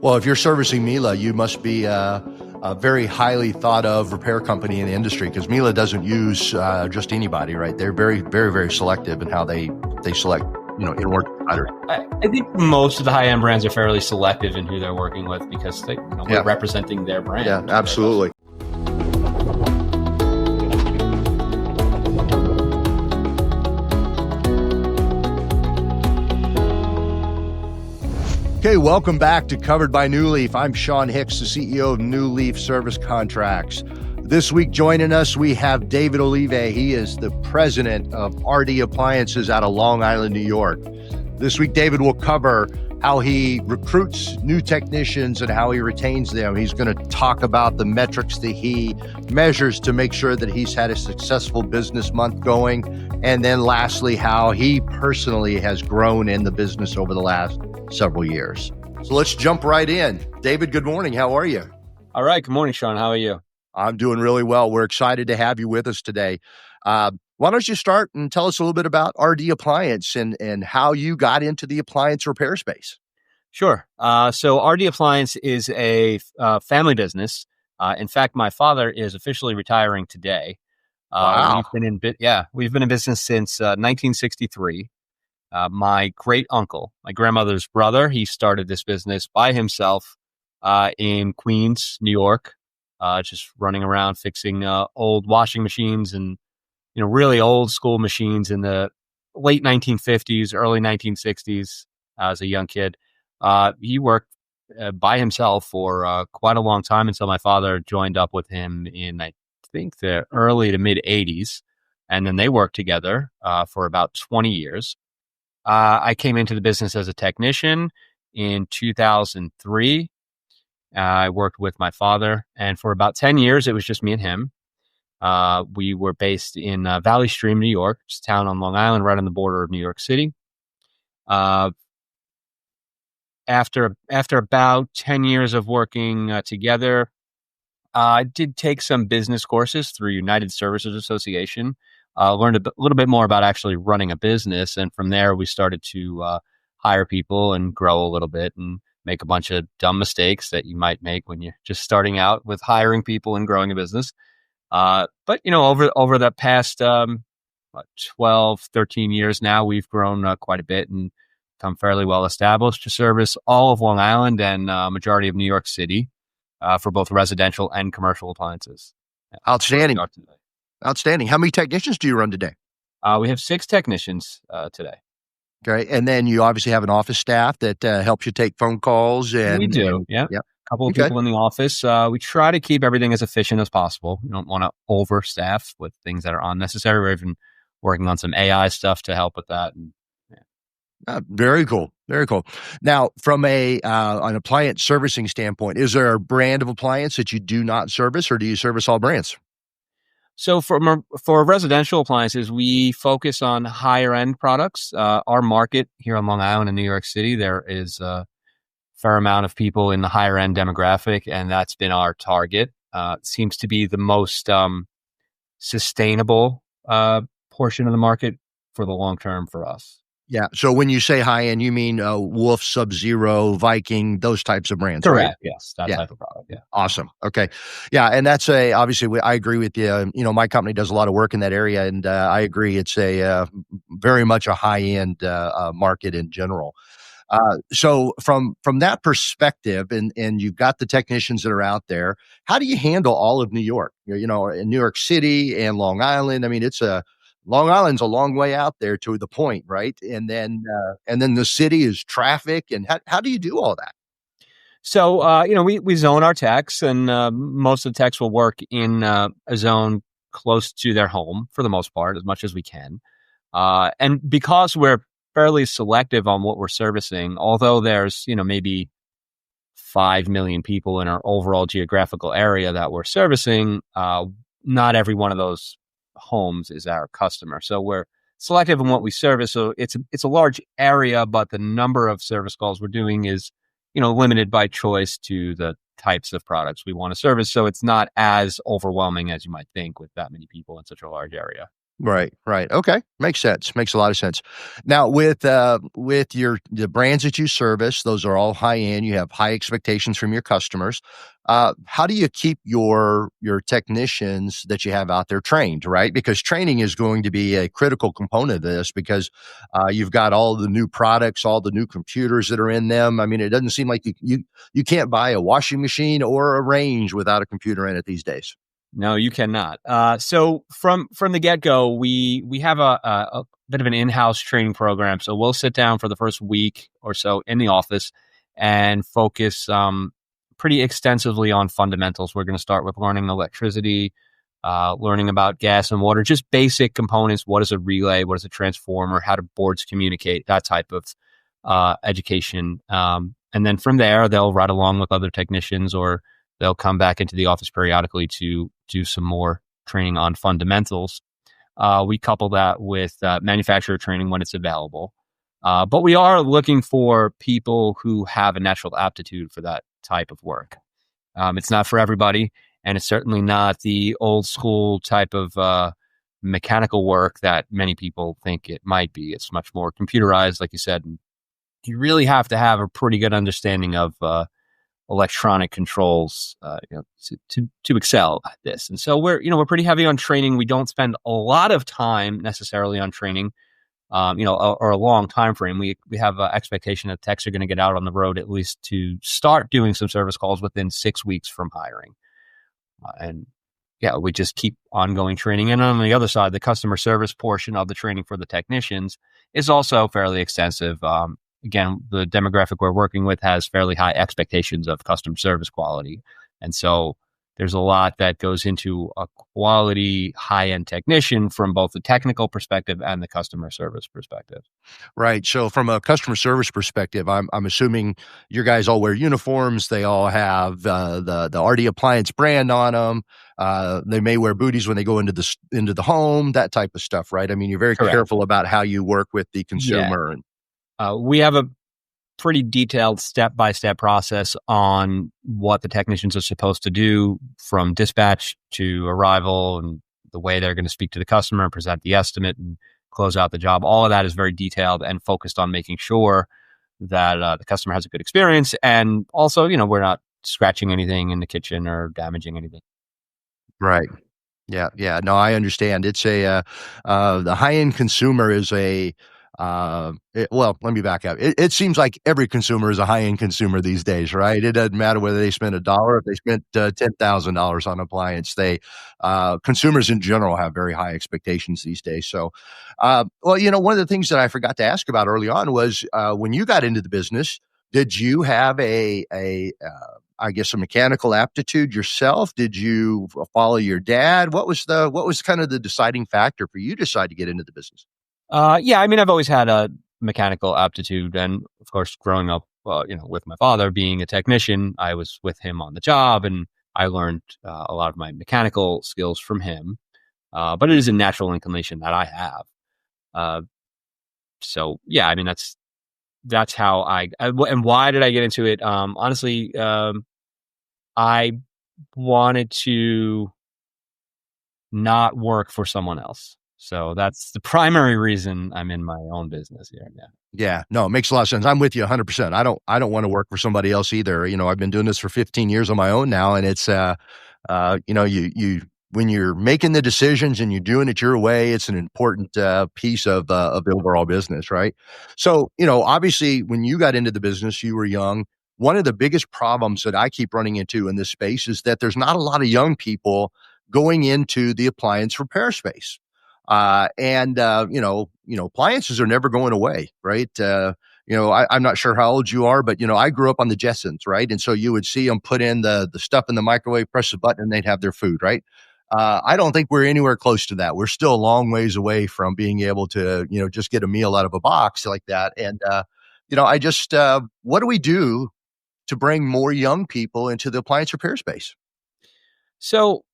Well, if you're servicing Miele, you must be a very highly thought of repair company in the industry, because Miele doesn't use just anybody, right? They're very, very, very selective in how they select, in-work providers. I think most of the high-end brands are fairly selective in who they're working with because we're representing their brand. Yeah, absolutely. Okay, welcome back to Covered by New Leaf. I'm Sean Hicks, the CEO of New Leaf Service Contracts. This week joining us, we have David Oliva. He is the president of RD Appliances out of Long Island, New York. This week, David will cover how he recruits new technicians and how he retains them. He's going to talk about the metrics that he measures to make sure that he's had a successful business month going. And then lastly, how he personally has grown in the business over the last several years. So let's jump right in. David, good morning. How are you? All right. Good morning, Sean. How are you? I'm doing really well. We're excited to have you with us today. Why don't you start and tell us a little bit about RD Appliance and how you got into the appliance repair space? Sure. So RD Appliance is a family business. In fact, my father is officially retiring today. Wow. We've been in business since 1963. My great uncle, my grandmother's brother, he started this business by himself in Queens, New York, just running around fixing old washing machines and really old school machines in the late 1950s, early 1960s. As a young kid, he worked by himself for quite a long time until my father joined up with him in, I think, the early to mid 80s, and then they worked together for about 20 years. I came into the business as a technician in 2003. I worked with my father, and for about 10 years, it was just me and him. We were based in Valley Stream, New York, just a town on Long Island, right on the border of New York City. After about 10 years of working together, I did take some business courses through United Services Association. Learned a little bit more about actually running a business. And from there, we started to hire people and grow a little bit and make a bunch of dumb mistakes that you might make when you're just starting out with hiring people and growing a business. But, over the past 12, 13 years now, we've grown quite a bit and become fairly well established to service all of Long Island and majority of New York City for both residential and commercial appliances. Outstanding. Outstanding. How many technicians do you run today? We have 6 technicians today. Okay. And then you obviously have an office staff that helps you take phone calls. And we do. Yeah. A couple of people in the office. We try to keep everything as efficient as possible. We don't want to overstaff with things that are unnecessary. We're even working on some AI stuff to help with that. Very cool. Very cool. Now, from an appliance servicing standpoint, is there a brand of appliance that you do not service, or do you service all brands? So for residential appliances, we focus on higher end products. Our market here on Long Island in New York City, there is a fair amount of people in the higher end demographic, and that's been our target. It seems to be the most sustainable portion of the market for the long term for us. Yeah. So when you say high end, you mean Wolf, Sub-Zero, Viking, those types of brands, correct? Right? Yes, that type of product. Yeah. Awesome. Okay. Yeah, and that's obviously I agree with you. My company does a lot of work in that area, and I agree it's a very much a high end market in general. So from that perspective, and you've got the technicians that are out there, how do you handle all of New York? In New York City and Long Island. I mean, Long Island's a long way out there to the point, right? And then the city is traffic. And how do you do all that? So, we zone our techs, and most of the techs will work in a zone close to their home for the most part, as much as we can. And because we're fairly selective on what we're servicing, although there's, maybe 5 million people in our overall geographical area that we're servicing, not every one of those homes is our customer. So we're selective in what we service. So it's a large area, but the number of service calls we're doing is, limited by choice to the types of products we want to service. So it's not as overwhelming as you might think with that many people in such a large area. Right, right. Okay, makes sense. Makes a lot of sense. Now, with your the brands that you service, those are all high end. You have high expectations from your customers. How do you keep your technicians that you have out there trained? Right, because training is going to be a critical component of this because you've got all the new products, all the new computers that are in them. I mean, it doesn't seem like you can't buy a washing machine or a range without a computer in it these days. No, you cannot. So from the get go, we have a bit of an in house training program. So we'll sit down for the first week or so in the office and focus pretty extensively on fundamentals. We're going to start with learning electricity, learning about gas and water, just basic components. What is a relay? What is a transformer? How do boards communicate? That type of education. And then from there, they'll ride along with other technicians or they'll come back into the office periodically to do some more training on fundamentals. We couple that with manufacturer training when it's available. But we are looking for people who have a natural aptitude for that type of work. It's not for everybody, and it's certainly not the old school type of mechanical work that many people think it might be. It's much more computerized, like you said. And you really have to have a pretty good understanding of electronic controls, to excel at this. And so we're pretty heavy on training. We don't spend a lot of time necessarily on training, or a long time frame. We have an expectation that techs are going to get out on the road at least to start doing some service calls within 6 weeks from hiring. And yeah, we just keep ongoing training. And on the other side, the customer service portion of the training for the technicians is also fairly extensive. Again, the demographic we're working with has fairly high expectations of customer service quality. And so there's a lot that goes into a quality high-end technician from both the technical perspective and the customer service perspective. Right. So from a customer service perspective, I'm assuming your guys all wear uniforms. They all have the RD Appliance brand on them. They may wear booties when they go into the home, that type of stuff, right? I mean, you're very Correct. careful about how you work with the Yeah. consumer. And We have a pretty detailed step-by-step process on what the technicians are supposed to do from dispatch to arrival and the way they're going to speak to the customer and present the estimate and close out the job. All of that is very detailed and focused on making sure that the customer has a good experience. And also, we're not scratching anything in the kitchen or damaging anything. right. Yeah. Yeah. No, I understand. It's the high end consumer is well, let me back up. It seems like every consumer is a high end consumer these days, right? It doesn't matter whether they spend $1, if they spent $10,000 on appliance. Consumers in general have very high expectations these days. So, well, one of the things that I forgot to ask about early on was when you got into the business, did you have I guess a mechanical aptitude yourself? Did you follow your dad? What was kind of the deciding factor for you to decide to get into the business? Yeah, I mean, I've always had a mechanical aptitude, and of course, growing up, with my father being a technician, I was with him on the job, and I learned a lot of my mechanical skills from him. But it is a natural inclination that I have. Uh, so yeah, I mean, that's how and why did I get into it? Honestly, I wanted to not work for someone else. So that's the primary reason I'm in my own business here. Yeah. Yeah, no, it makes a lot of sense. I'm with you 100%. I don't want to work for somebody else either. I've been doing this for 15 years on my own now, and it's you when you're making the decisions and you're doing it your way, it's an important piece of the overall business, right? So, obviously when you got into the business, you were young. One of the biggest problems that I keep running into in this space is that there's not a lot of young people going into the appliance repair space. Appliances are never going away, right? I'm not sure how old you are, but I grew up on the Jetsons, right? And so you would see them put in the stuff in the microwave, press the button, and they'd have their food, right? I don't think we're anywhere close to that. We're still a long ways away from being able to, just get a meal out of a box like that. And I just, what do we do to bring more young people into the appliance repair space? So,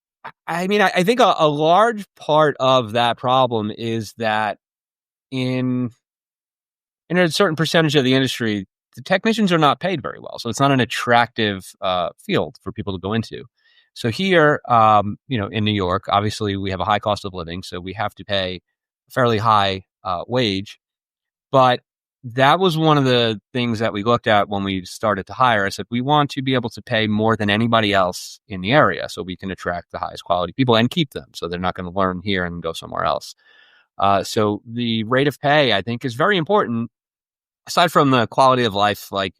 I mean, I think a large part of that problem is that in a certain percentage of the industry, the technicians are not paid very well. So it's not an attractive field for people to go into. So here, in New York, obviously we have a high cost of living, so we have to pay a fairly high wage. But that was one of the things that we looked at when we started to hire. I said, we want to be able to pay more than anybody else in the area so we can attract the highest quality people and keep them so they're not going to learn here and go somewhere else. So the rate of pay, I think, is very important, aside from the quality of life, like,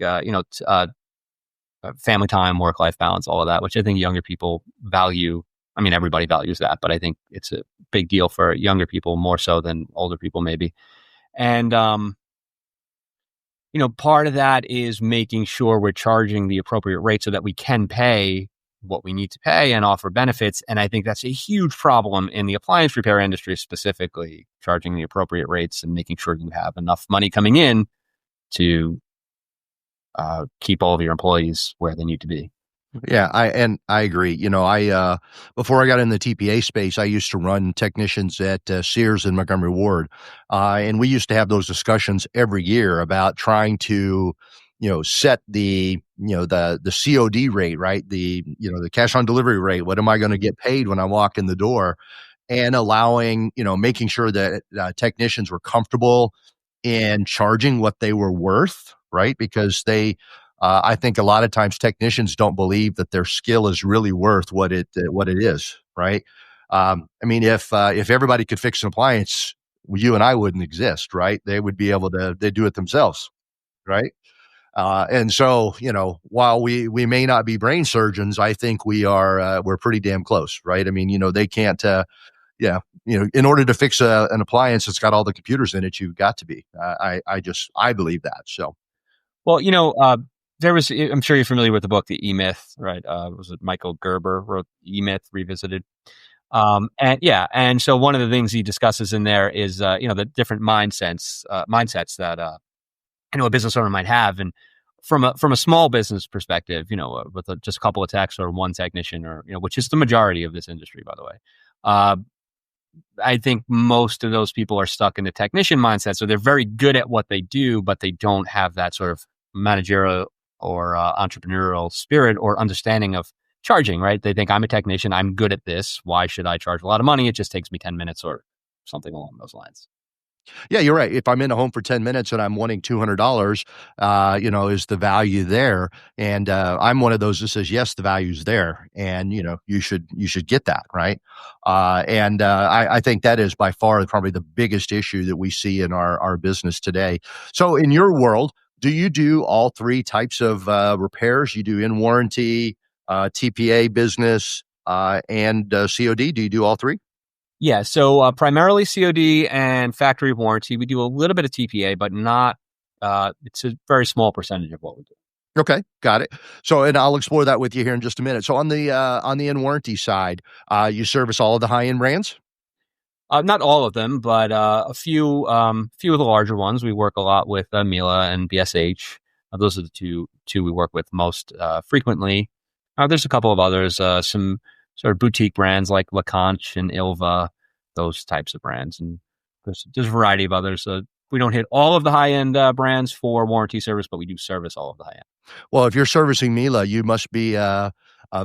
family time, work-life balance, all of that, which I think younger people value. I mean, everybody values that, but I think it's a big deal for younger people more so than older people maybe. And, part of that is making sure we're charging the appropriate rate so that we can pay what we need to pay and offer benefits. And I think that's a huge problem in the appliance repair industry, specifically charging the appropriate rates and making sure you have enough money coming in to keep all of your employees where they need to be. Yeah, I agree. Before I got in the TPA space, I used to run technicians at Sears and Montgomery Ward, and we used to have those discussions every year about trying to, set the COD rate, right? The cash on delivery rate. What am I going to get paid when I walk in the door? And allowing, making sure that technicians were comfortable in charging what they were worth, right? Because I think a lot of times technicians don't believe that their skill is really worth what it is, right? I mean, if everybody could fix an appliance, you and I wouldn't exist, right? They would be able to they do it themselves, right? And so, while we may not be brain surgeons, I think we're pretty damn close, right? I mean, they can't. Yeah, in order to fix an appliance that's got all the computers in it, you've got to be. I believe that. So. Well, there was, I'm sure you're familiar with the book, The E-Myth, right? Was it Michael Gerber wrote E-Myth Revisited? And so one of the things he discusses in there is, the different mindsets that, a business owner might have. And from a small business perspective, with just a couple of techs or one technician or, which is the majority of this industry, by the way. I think most of those people are stuck in the technician mindset. So they're very good at what they do, but they don't have that sort of managerial or entrepreneurial spirit or understanding of charging, right? They think, I'm a technician, I'm good at this. Why should I charge a lot of money? It just takes me 10 minutes or something along those lines. Yeah, you're right. If I'm in a home for 10 minutes and I'm wanting $200, is the value there? And I'm one of those that says, yes, the value's there. And, you should get that, right? I think that is by far probably the biggest issue that we see in our business today. So in your world, do you do all three types of repairs? You do in warranty, TPA business, and COD? Do you do all three? Yeah, so primarily COD and factory warranty. We do a little bit of TPA, but not. It's a very small percentage of what we do. Okay, got it. So, and I'll explore that with you here in just a minute. So, on the in warranty side, you service all of the high end brands. Not all of them, but a few of the larger ones. We work a lot with Miele and BSH. Those are the two we work with most frequently. There's a couple of others, some sort of boutique brands like LeConte and Ilva, those types of brands. And there's a variety of others. We don't hit all of the high-end brands for warranty service, but we do service all of the high-end. Well, if you're servicing Miele, you must be a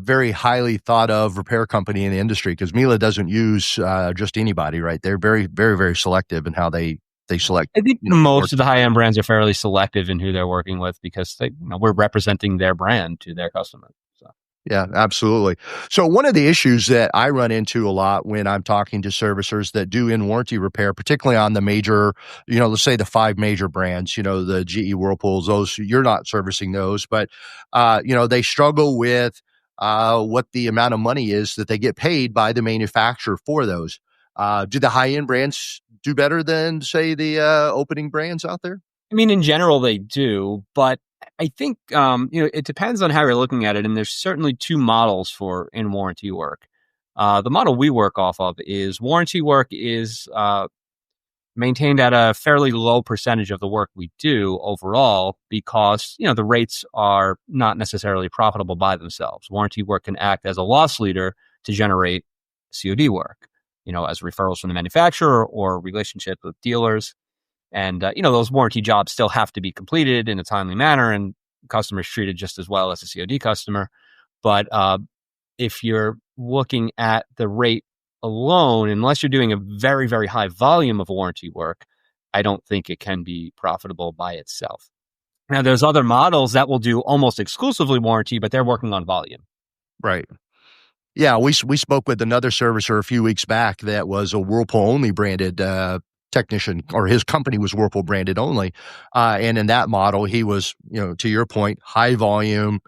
very highly thought of repair company in the industry, because Miele doesn't use just anybody, right? They're very, very, very selective in how they select. I think most of the high-end brands are fairly selective in who they're working with, because we're representing their brand to their customers. So. Yeah, absolutely. So one of the issues that I run into a lot when I'm talking to servicers that do in warranty repair, particularly on the major, let's say the 5 major brands, the GE Whirlpools, those, you're not servicing those, but, they struggle with what the amount of money is that they get paid by the manufacturer for those. Do the high-end brands do better than, say, the opening brands out there? I mean, in general, they do, but I think, it depends on how you're looking at it. And there's certainly 2 models for in warranty work. The model we work off of is warranty work is maintained at a fairly low percentage of the work we do overall, because, the rates are not necessarily profitable by themselves. Warranty work can act as a loss leader to generate COD work, as referrals from the manufacturer or relationship with dealers. And, those warranty jobs still have to be completed in a timely manner, and customers treated just as well as a COD customer. But if you're looking at the rate alone, unless you're doing a very, very high volume of warranty work, I don't think it can be profitable by itself. Now, there's other models that will do almost exclusively warranty, but they're working on volume. Right. Yeah, we spoke with another servicer a few weeks back that was a Whirlpool only branded technician, or his company was Whirlpool branded only. And in that model, he was, to your point, high volume,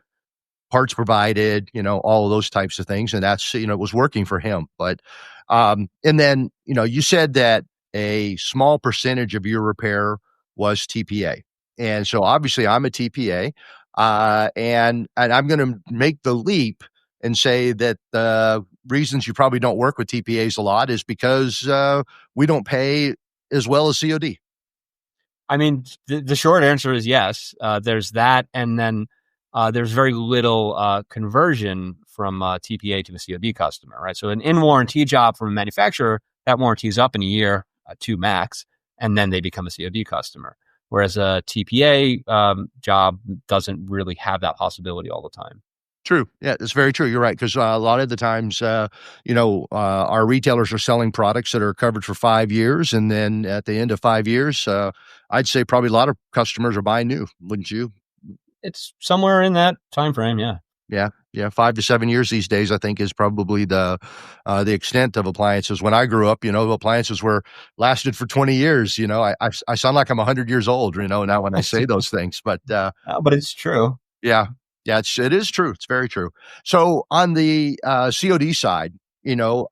parts provided, all of those types of things. And that's, it was working for him. But, and then, you said that a small percentage of your repair was TPA. And so obviously I'm a TPA, and I'm going to make the leap and say that the reasons you probably don't work with TPAs a lot is because we don't pay as well as COD. I mean, the short answer is yes. There's that, and then there's very little conversion from TPA to a COD customer, right? So an in-warranty job from a manufacturer, that warranty is up in a year, 2 max, and then they become a COD customer. Whereas a TPA job doesn't really have that possibility all the time. True. Yeah, it's very true. You're right. Because a lot of the times, our retailers are selling products that are covered for 5 years. And then at the end of 5 years, I'd say probably a lot of customers are buying new, wouldn't you? It's somewhere in that time frame, yeah. Yeah. 5 to 7 years these days, I think, is probably the extent of appliances. When I grew up, appliances lasted for 20 years. I sound like I'm 100 years old, now when I say those things. But it's true. Yeah. Yeah, it is true. It's very true. So on the COD side,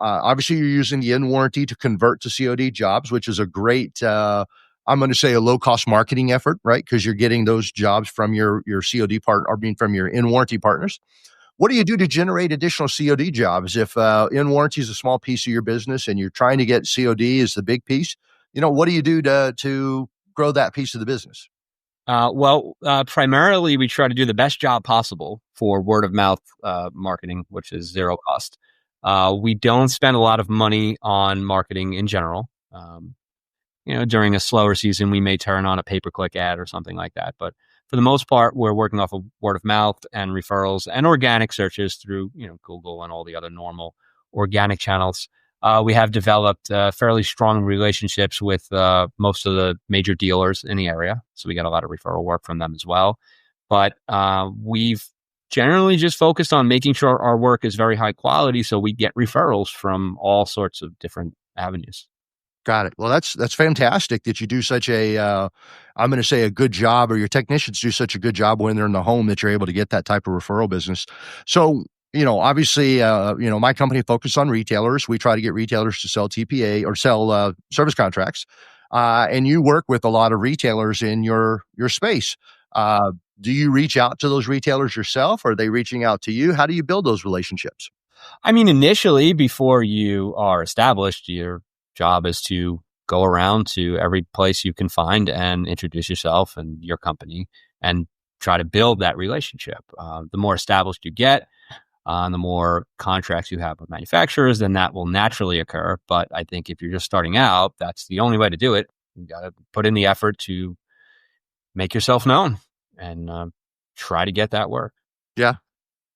obviously you're using the in-warranty to convert to COD jobs, which is a great, I'm going to say a low-cost marketing effort, right? Because you're getting those jobs from your COD partner, from your in-warranty partners. What do you do to generate additional COD jobs? If in-warranty is a small piece of your business and you're trying to get COD as the big piece, what do you do to grow that piece of the business? Primarily we try to do the best job possible for word of mouth marketing, which is zero cost. We don't spend a lot of money on marketing in general. During a slower season, we may turn on a pay-per-click ad or something like that. But for the most part, we're working off of word of mouth and referrals and organic searches through, Google and all the other normal organic channels. We have developed fairly strong relationships with most of the major dealers in the area. So we get a lot of referral work from them as well. But we've generally just focused on making sure our work is very high quality. So we get referrals from all sorts of different avenues. Got it. Well, that's fantastic that you do such I'm going to say a good job, or your technicians do such a good job when they're in the home that you're able to get that type of referral business. So, obviously, my company focuses on retailers. We try to get retailers to sell TPA or sell service contracts. And you work with a lot of retailers in your space. Do you reach out to those retailers yourself? Or are they reaching out to you? How do you build those relationships? I mean, initially, before you are established, your job is to go around to every place you can find and introduce yourself and your company and try to build that relationship. The more established you get, the more contracts you have with manufacturers, then that will naturally occur. But I think if you're just starting out, that's the only way to do it. You got to put in the effort to make yourself known and try to get that work. Yeah.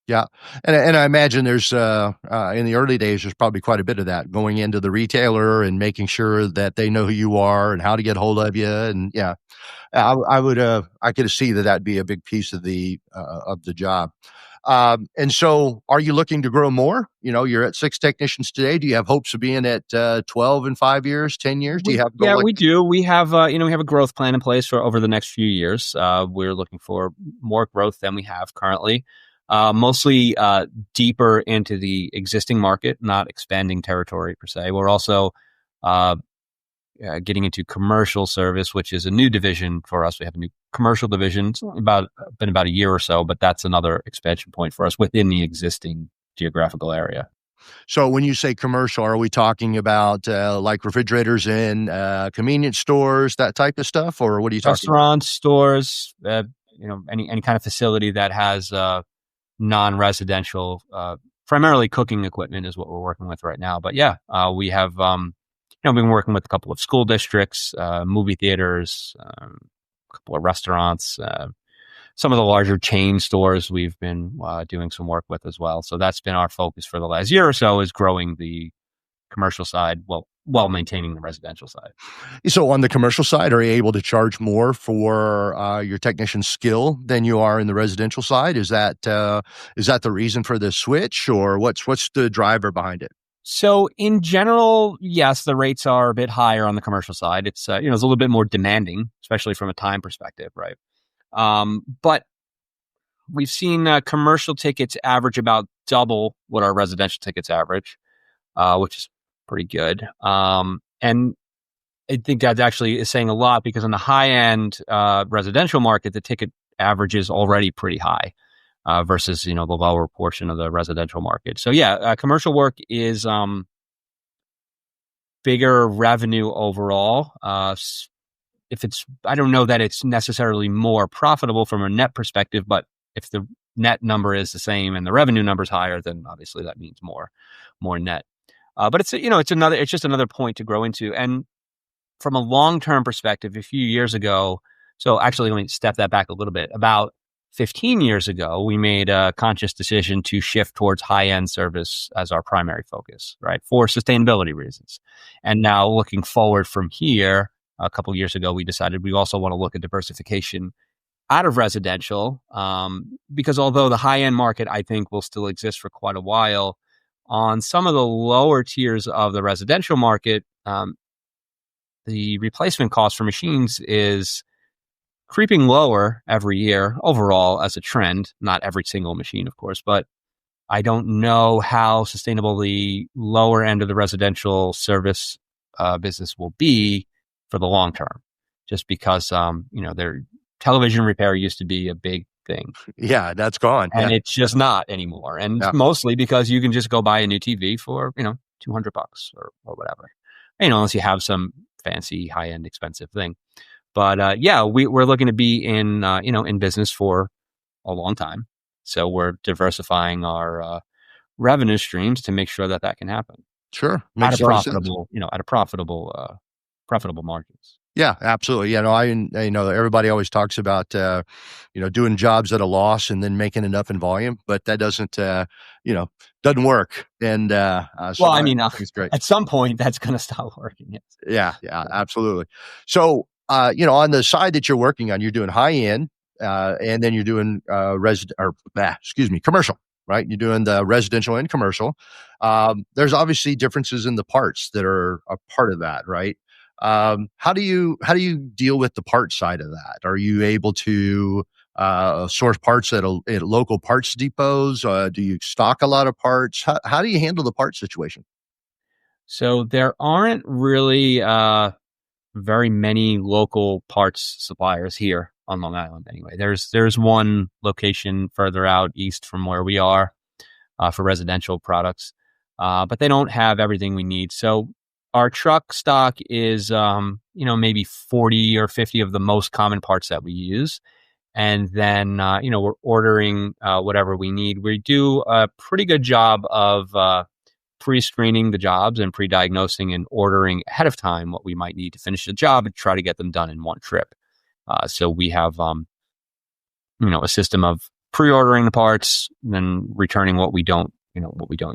Yeah. And I imagine there's, in the early days, there's probably quite a bit of that going into the retailer and making sure that they know who you are and how to get hold of you. And yeah, I could see that'd be a big piece of the job. And so are you looking to grow more? You're at 6 technicians today. Do you have hopes of being at 12 in 5 years, 10 years? Do you have? We do. We have, we have a growth plan in place for over the next few years. We're looking for more growth than we have currently. Mostly deeper into the existing market, not expanding territory per se. We're also getting into commercial service, which is a new division for us. We have a new commercial division. It's been about a year or so, but that's another expansion point for us within the existing geographical area. So when you say commercial, are we talking about like refrigerators in convenience stores, that type of stuff, or what are you talking about? Restaurants, stores, any kind of facility that has non-residential, primarily cooking equipment is what we're working with right now. But yeah, we have, been working with a couple of school districts, movie theaters, a couple of restaurants. some of the larger chain stores we've been doing some work with as well. So that's been our focus for the last year or so, is growing the commercial side while maintaining the residential side. So on the commercial side, are you able to charge more for your technician skill than you are in the residential side? Is that the reason for the switch, or what's the driver behind it? So in general, yes, the rates are a bit higher on the commercial side. It's it's a little bit more demanding, especially from a time perspective, right? But we've seen commercial tickets average about double what our residential tickets average, which is pretty good. And I think that actually is saying a lot, because in the high end residential market, the ticket average is already pretty high versus the lower portion of the residential market. So yeah, commercial work is bigger revenue overall. I don't know that it's necessarily more profitable from a net perspective, but if the net number is the same and the revenue number is higher, then obviously that means more net. But it's just another point to grow into. And from a long-term perspective, a few years ago, so actually let me step that back a little bit. About 15 years ago, we made a conscious decision to shift towards high-end service as our primary focus, right? For sustainability reasons. And now looking forward from here, a couple of years ago, we decided we also want to look at diversification out of residential, because although the high-end market, I think, will still exist for quite a while, on some of the lower tiers of the residential market, the replacement cost for machines is creeping lower every year overall as a trend. Not every single machine, of course, but I don't know how sustainable the lower end of the residential service business will be for the long term, just because their television repair used to be a big thing. Yeah, that's gone. And it's just not anymore. And mostly because you can just go buy a new TV for, $200 or whatever, unless you have some fancy high-end expensive thing. But we're looking to be in business for a long time. So we're diversifying our revenue streams to make sure that can happen. Sure. Makes at a profitable margins. Yeah, absolutely. I know everybody always talks about, doing jobs at a loss and then making enough in volume, but that doesn't doesn't work. And I think it's great. At some point that's going to stop working. Yes. Yeah, absolutely. So, on the side that you're working on, you're doing high end, and then you're doing commercial, right? You're doing the residential and commercial. There's obviously differences in the parts that are a part of that, right? How do you deal with the part side of that? Are you able to source parts at local parts depots? Do you stock a lot of parts? How do you handle the part situation? So there aren't really very many local parts suppliers here on Long Island. Anyway, there's one location further out east from where we are for residential products, but they don't have everything we need. So our truck stock is, maybe 40 or 50 of the most common parts that we use. And then, we're ordering whatever we need. We do a pretty good job of pre-screening the jobs and pre-diagnosing and ordering ahead of time what we might need to finish the job and try to get them done in one trip. So we have, a system of pre-ordering the parts and then returning what we don't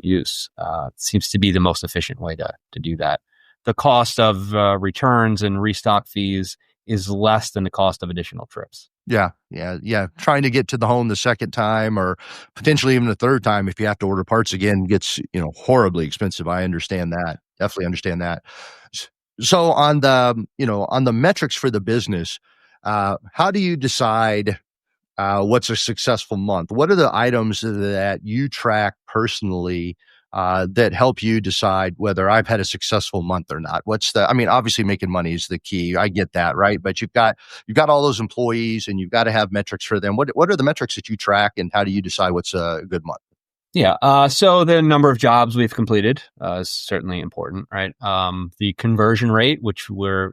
use. Seems to be the most efficient way to do that. The cost of returns and restock fees is less than the cost of additional trips. Yeah. Trying to get to the home the second time, or potentially even the third time, if you have to order parts again, gets horribly expensive. I understand that. Definitely understand that. So on the metrics for the business, how do you decide what's a successful month? What are the items that you track personally that help you decide whether I've had a successful month or not? Obviously making money is the key. I get that, right? But you've got all those employees and you've got to have metrics for them. What are the metrics that you track, and how do you decide what's a good month? Yeah. So the number of jobs we've completed is certainly important, right? The conversion rate, which we're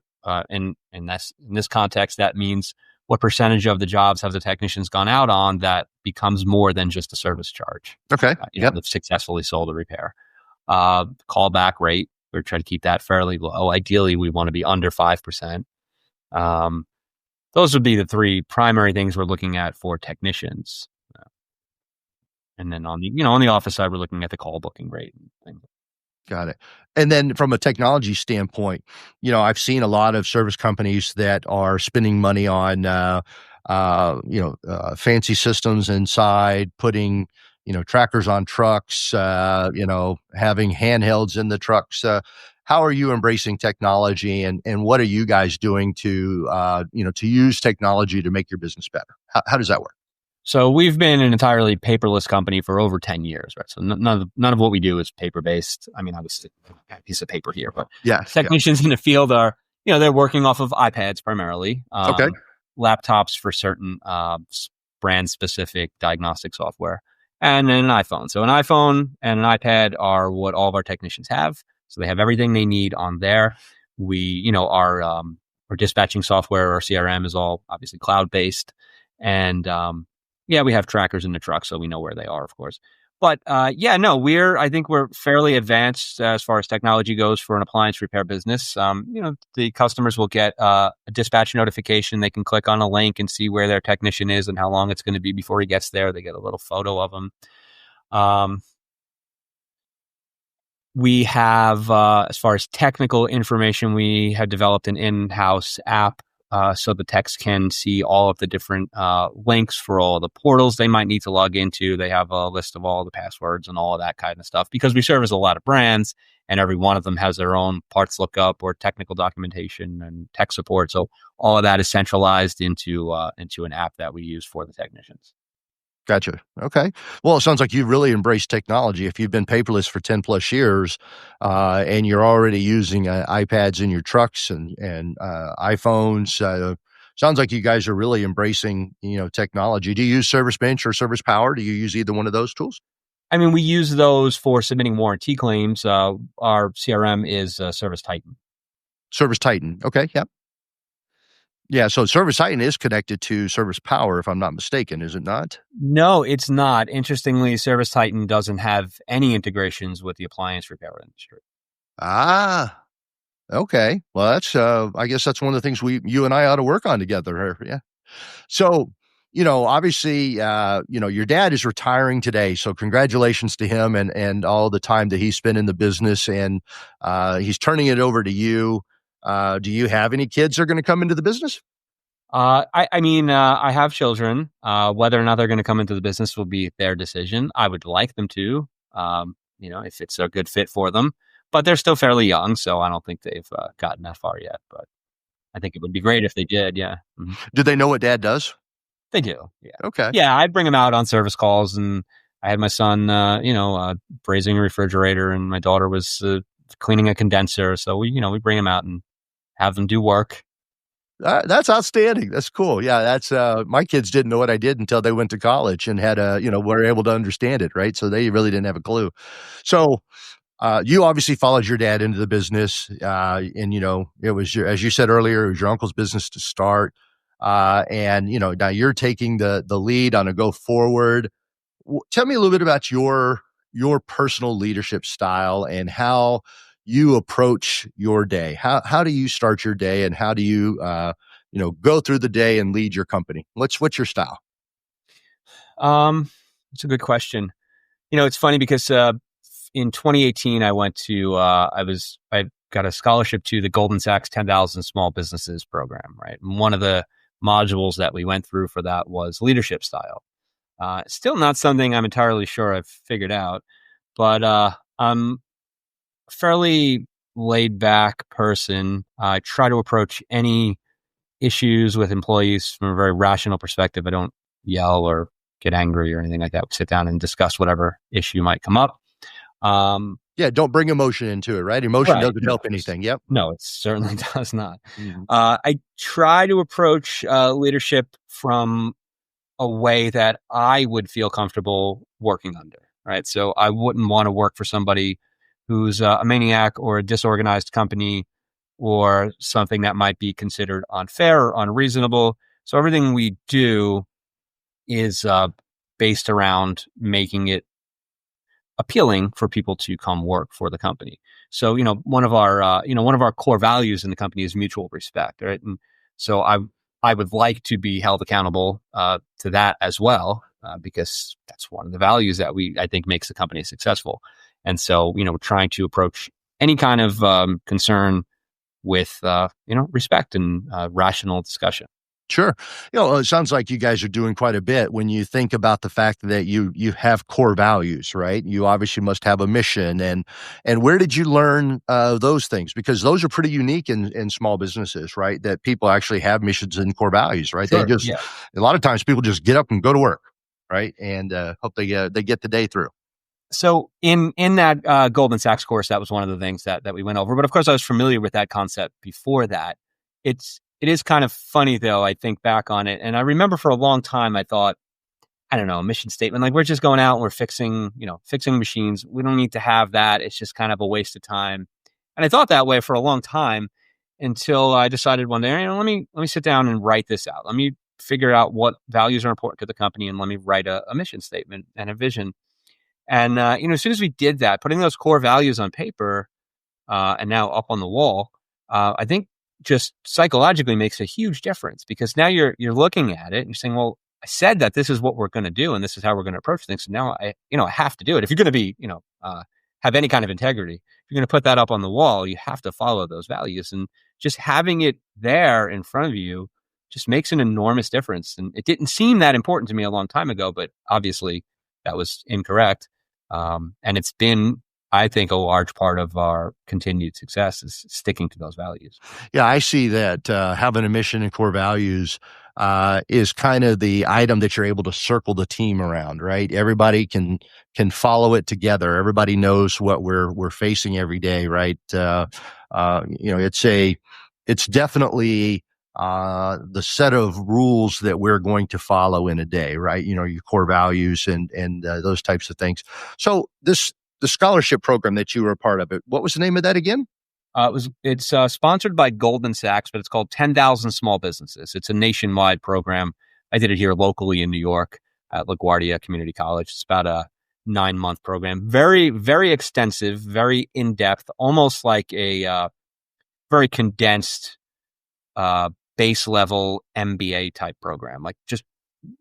in this context, that means what percentage of the jobs have the technicians gone out on that becomes more than just a service charge. Okay. They've successfully sold a repair. Callback rate, we're trying to keep that fairly low. Ideally, we want to be under 5%. those would be the three primary things we're looking at for technicians. And then on the office side, we're looking at the call booking rate and things. Got it. And then from a technology standpoint, I've seen a lot of service companies that are spending money on, fancy systems inside, putting, trackers on trucks, having handhelds in the trucks. How are you embracing technology, and what are you guys doing to use technology to make your business better? How does that work? So we've been an entirely paperless company for over 10 years, right? So none of what we do is paper-based. I mean, obviously, a piece of paper here, but technicians in the field are, they're working off of iPads primarily, Okay. laptops for certain brand-specific diagnostic software, and then an iPhone. So an iPhone and an iPad are what all of our technicians have. So they have everything they need on there. We, our dispatching software, our CRM is all obviously cloud-based, and we have trackers in the truck, so we know where they are, of course. But I think we're fairly advanced as far as technology goes for an appliance repair business. The customers will get a dispatch notification. They can click on a link and see where their technician is and how long it's going to be before he gets there. They get a little photo of him. We have, as far as technical information, we have developed an in-house app. So the techs can see all of the different links for all of the portals they might need to log into. They have a list of all the passwords and all of that kind of stuff, because we service a lot of brands, and every one of them has their own parts lookup or technical documentation and tech support. So all of that is centralized into an app that we use for the technicians. Gotcha. Okay. Well, it sounds like you've really embraced technology. If you've been paperless for 10 plus years, and you're already using iPads in your trucks and iPhones, sounds like you guys are really embracing, technology. Do you use Service Bench or Service Power? Do you use either one of those tools? I mean, we use those for submitting warranty claims. Our CRM is Service Titan. Service Titan. Okay. Yep. Yeah, so Service Titan is connected to Service Power, if I'm not mistaken, is it not? No, it's not. Interestingly, Service Titan doesn't have any integrations with the appliance repair industry. Ah, okay. Well, that's I guess that's one of the things you and I ought to work on together. Yeah. So, obviously, your dad is retiring today, so congratulations to him and all the time that he spent in the business, and he's turning it over to you. Do you have any kids that are going to come into the business? I have children. Whether or not they're going to come into the business will be their decision. I would like them to, if it's a good fit for them. But they're still fairly young, so I don't think they've gotten that far yet. But I think it would be great if they did. Yeah. Mm-hmm. Do they know what Dad does? They do. Yeah. Okay. Yeah, I'd bring them out on service calls, and I had my son, brazing a refrigerator, and my daughter was cleaning a condenser. So we bring them out and have them do work. That's outstanding. That's cool. Yeah, that's my kids didn't know what I did until they went to college and had were able to understand it, right? So they really didn't have a clue. So you obviously followed your dad into the business, and it was as you said earlier, it was your uncle's business to start, and now you're taking the lead on a go forward. Tell me a little bit about your personal leadership style and how you approach your day. How do you start your day, and how do you go through the day and lead your company? What's your style? It's a good question. It's funny because in 2018 I went to I got a scholarship to the Goldman Sachs 10,000 Small Businesses program, right? And one of the modules that we went through for that was leadership style. Still not something I'm entirely sure I've figured out, but I'm fairly laid back person. I try to approach any issues with employees from a very rational perspective. I don't yell or get angry or anything like that. We sit down and discuss whatever issue might come up. Don't bring emotion into it, right? Emotion doesn't help anything. Yep. No, it certainly does not. Mm-hmm. I try to approach leadership from a way that I would feel comfortable working under, right? So I wouldn't want to work for somebody who's a maniac or a disorganized company or something that might be considered unfair or unreasonable. So everything we do is based around making it appealing for people to come work for the company. So, one of our core values in the company is mutual respect, right? And so I would like to be held accountable to that as well, because that's one of the values that I think makes the company successful. And so, trying to approach any kind of concern with, respect and rational discussion. Sure. It sounds like you guys are doing quite a bit when you think about the fact that you have core values, right? You obviously must have a mission, and where did you learn those things? Because those are pretty unique in small businesses, right? That people actually have missions and core values, right? Sure. Yeah. A lot of times people just get up and go to work, right? And hope they get the day through. So in that Goldman Sachs course, that was one of the things that we went over. But of course, I was familiar with that concept before that. It is kind of funny though. I think back on it, and I remember for a long time I thought, I don't know, a mission statement, like we're just going out and we're fixing machines. We don't need to have that. It's just kind of a waste of time. And I thought that way for a long time until I decided one day, let me sit down and write this out. Let me figure out what values are important to the company, and let me write a mission statement and a vision. And, as soon as we did that, putting those core values on paper and now up on the wall, I think just psychologically makes a huge difference, because now you're looking at it and you're saying, well, I said that this is what we're going to do and this is how we're going to approach things. So now I have to do it. If you're going to be, have any kind of integrity, if you're going to put that up on the wall, you have to follow those values. And just having it there in front of you just makes an enormous difference. And it didn't seem that important to me a long time ago, but obviously that was incorrect. And it's been, I think, a large part of our continued success is sticking to those values. Yeah, I see that having a mission and core values is kind of the item that you're able to circle the team around, right? Everybody can follow it together. Everybody knows what we're facing every day, right? It's definitely the set of rules that we're going to follow in a day, right? Your core values and those types of things. So the scholarship program that you were a part of, what was the name of that again? It's sponsored by Goldman Sachs, but it's called 10,000 Small Businesses. It's a nationwide program. I did it here locally in New York at LaGuardia Community College. It's about a 9-month program. Very, very extensive, very in-depth, almost like a very condensed base level MBA type program. Like just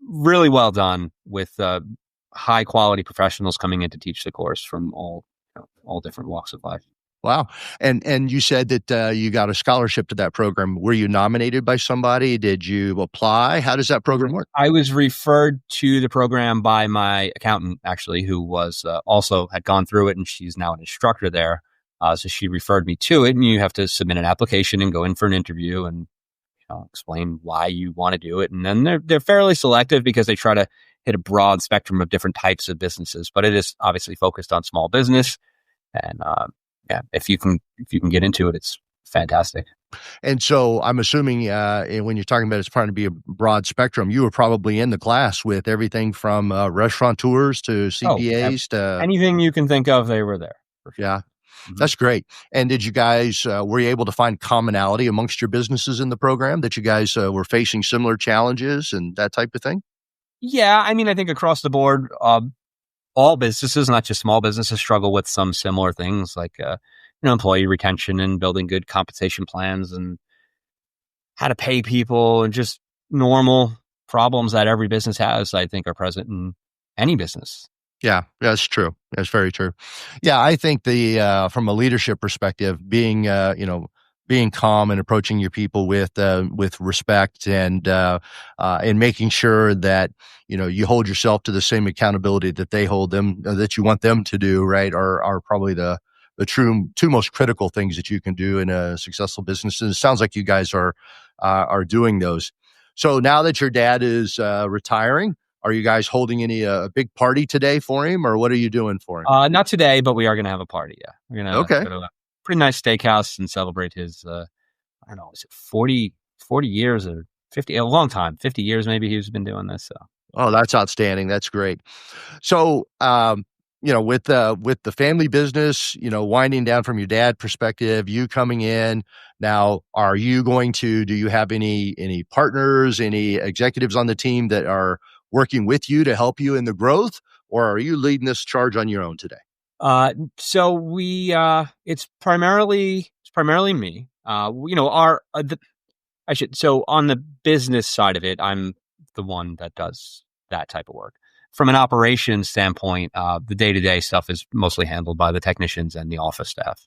really well done with high quality professionals coming in to teach the course from all different walks of life. Wow. And you said that you got a scholarship to that program. Were you nominated by somebody? Did you apply? How does that program work? I was referred to the program by my accountant, actually, who was also had gone through it, and she's now an instructor there. So she referred me to it, and you have to submit an application and go in for an interview and explain why you want to do it. And then they're fairly selective because they try to hit a broad spectrum of different types of businesses, but it is obviously focused on small business. And if you can get into it, it's fantastic. And so I'm assuming when you're talking about it's trying to be a broad spectrum, you were probably in the class with everything from restaurateurs to CPAs to anything you can think of, they were there. For sure. Yeah. Mm-hmm. That's great. And did you guys, were you able to find commonality amongst your businesses in the program, that you guys were facing similar challenges and that type of thing? Yeah. I mean, I think across the board, all businesses, not just small businesses, struggle with some similar things like, employee retention and building good compensation plans and how to pay people, and just normal problems that every business has, I think, are present in any business. Yeah, that's true. That's very true. Yeah, I think from a leadership perspective, being calm and approaching your people with respect and making sure that you hold yourself to the same accountability that they hold them, that you want them to do, right, are probably the two most critical things that you can do in a successful business. And it sounds like you guys are doing those. So now that your dad is retiring, are you guys holding any big party today for him, or what are you doing for him? Not today, but we are going to have a party. Yeah, we're going to go to a pretty nice steakhouse and celebrate his. I don't know, is it 40 years or 50? A long time, 50 years maybe. He's been doing this. So. Oh, that's outstanding. That's great. So, with the family business, winding down from your dad perspective, you coming in now, do you have any partners, any executives on the team that are working with you to help you in the growth, or are you leading this charge on your own today? So we, it's primarily me. I I should. So on the business side of it, I'm the one that does that type of work. From an operations standpoint, the day-to-day stuff is mostly handled by the technicians and the office staff.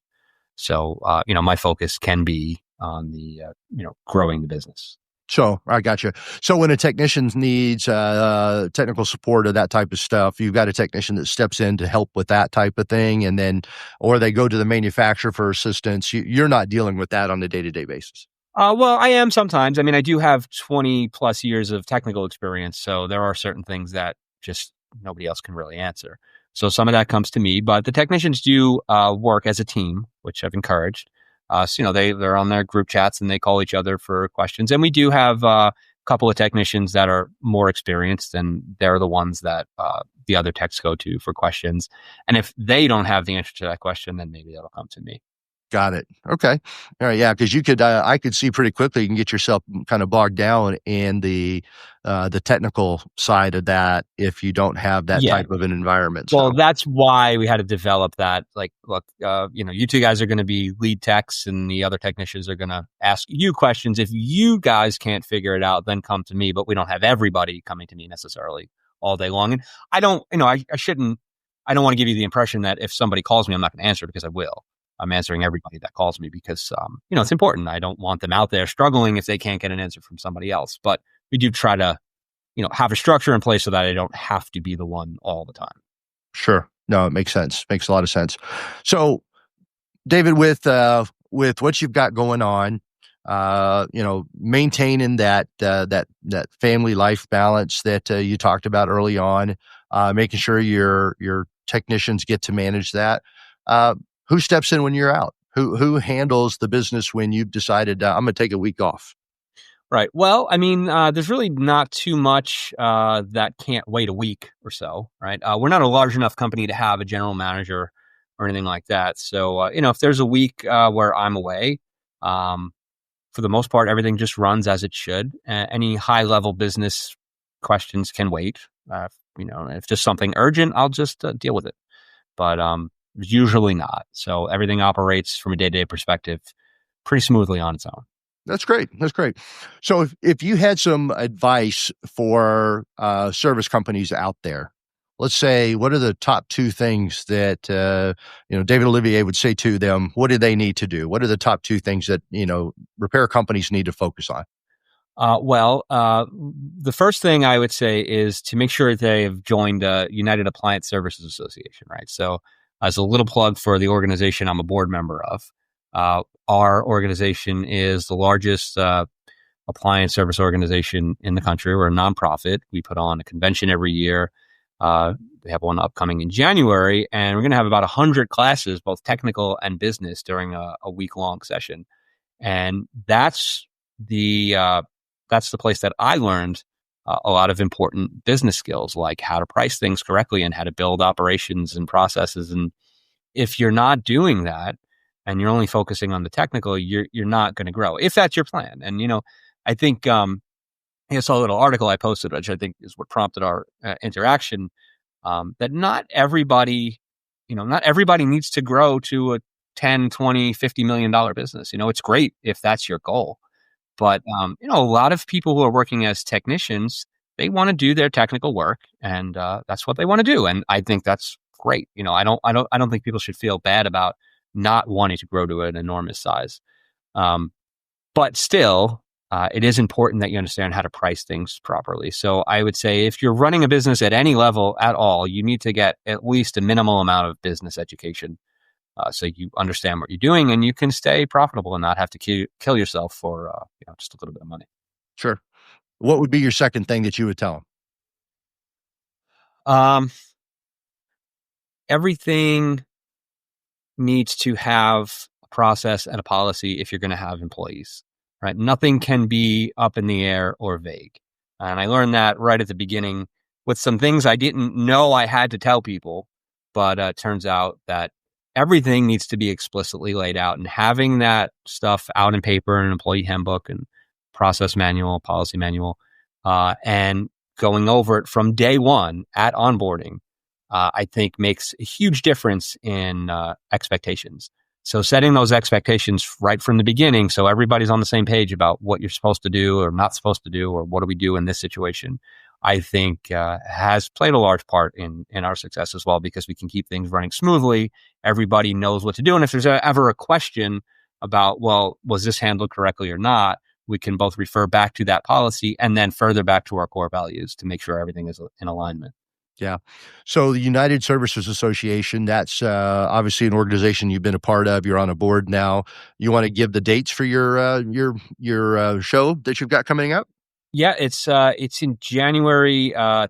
So, my focus can be on the, growing the business. So I got you. So when a technician needs technical support or that type of stuff, you've got a technician that steps in to help with that type of thing, and then, or they go to the manufacturer for assistance. You're not dealing with that on a day-to-day basis. Well, I am sometimes. I mean, I do have 20 plus years of technical experience, so there are certain things that just nobody else can really answer. So some of that comes to me, but the technicians do work as a team, which I've encouraged. So, they're on their group chats and they call each other for questions. And we do have a couple of technicians that are more experienced, and they're the ones that the other techs go to for questions. And if they don't have the answer to that question, then maybe that'll come to me. Got it. Okay. All right. Yeah. Because I could see pretty quickly you can get yourself kind of bogged down in the technical side of that if you don't have that type of an environment. Well, that's why we had to develop that. Like, look, you two guys are going to be lead techs, and the other technicians are going to ask you questions. If you guys can't figure it out, then come to me. But we don't have everybody coming to me necessarily all day long. And I don't, I shouldn't. I don't want to give you the impression that if somebody calls me, I'm not going to answer, because I will. I'm answering everybody that calls me because, it's important. I don't want them out there struggling if they can't get an answer from somebody else. But we do try to, have a structure in place so that I don't have to be the one all the time. Sure. No, it makes sense. Makes a lot of sense. So, David, with what you've got going on, maintaining that family life balance that you talked about early on, making sure your technicians get to manage that. Who steps in when you're out? Who handles the business when you've decided I'm going to take a week off? Right. Well, I mean, there's really not too much that can't wait a week or so, right? We're not a large enough company to have a general manager or anything like that. So, if there's a week where I'm away, for the most part, everything just runs as it should. Any high-level business questions can wait. If just something urgent, I'll just deal with it. But usually not. So everything operates from a day-to-day perspective pretty smoothly on its own. That's great. That's great. So if you had some advice for service companies out there, let's say, what are the top two things that, David Oliva would say to them? What do they need to do? What are the top two things that, repair companies need to focus on? The first thing I would say is to make sure they have joined United Appliance Services Association, right? So as a little plug for the organization I'm a board member of, our organization is the largest appliance service organization in the country. We're a nonprofit. We put on a convention every year. We have one upcoming in January, and we're going to have about 100 classes, both technical and business, during a week-long session. And that's the place that I learned a lot of important business skills, like how to price things correctly and how to build operations and processes. And if you're not doing that and you're only focusing on the technical, you're not going to grow, if that's your plan. And, I think I saw a little article I posted, which I think is what prompted our interaction, that not everybody needs to grow to a 10, 20, $50 million business. It's great if that's your goal. But, a lot of people who are working as technicians, they want to do their technical work, and that's what they want to do. And I think that's great. I don't think people should feel bad about not wanting to grow to an enormous size. But still, it is important that you understand how to price things properly. So I would say if you're running a business at any level at all, you need to get at least a minimal amount of business education. So you understand what you're doing and you can stay profitable and not have to kill yourself for just a little bit of money. Sure. What would be your second thing that you would tell them? Everything needs to have a process and a policy if you're going to have employees, right? Nothing can be up in the air or vague. And I learned that right at the beginning with some things I didn't know I had to tell people, but it turns out that everything needs to be explicitly laid out, and having that stuff out in paper, an employee handbook and process manual, policy manual, and going over it from day one at onboarding, I think makes a huge difference in expectations. So setting those expectations right from the beginning, so everybody's on the same page about what you're supposed to do or not supposed to do, or what do we do in this situation, I think has played a large part in our success as well, because we can keep things running smoothly. Everybody knows what to do. And if there's ever a question about, well, was this handled correctly or not, we can both refer back to that policy and then further back to our core values to make sure everything is in alignment. Yeah. So the United Services Association, that's obviously an organization you've been a part of. You're on a board now. You want to give the dates for your show that you've got coming up? Yeah, it's in January. I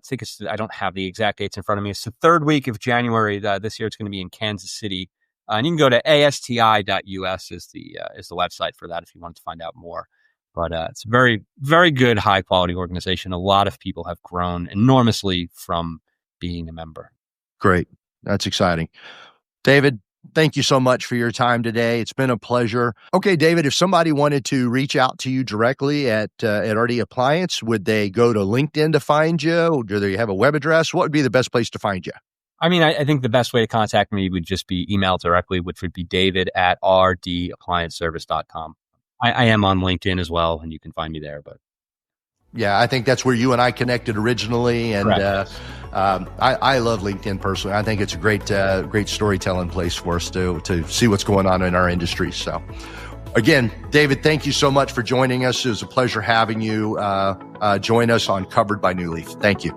don't have the exact dates in front of me. It's the third week of January. This year it's going to be in Kansas City. And you can go to asti.us is the website for that if you want to find out more. But it's a very, very good, high quality organization. A lot of people have grown enormously from being a member. Great. That's exciting. David, thank you so much for your time today. It's been a pleasure. Okay, David, if somebody wanted to reach out to you directly at RD Appliance, would they go to LinkedIn to find you? Do they have a web address? What would be the best place to find you? I mean, I think the best way to contact me would just be email directly, which would be david@rdapplianceservice.com. I am on LinkedIn as well, and you can find me there. But yeah, I think that's where you and I connected originally, and I love LinkedIn personally. I think it's a great storytelling place for us to see what's going on in our industry. So, again, David, thank you so much for joining us. It was a pleasure having you join us on Covered by New Leaf. Thank you.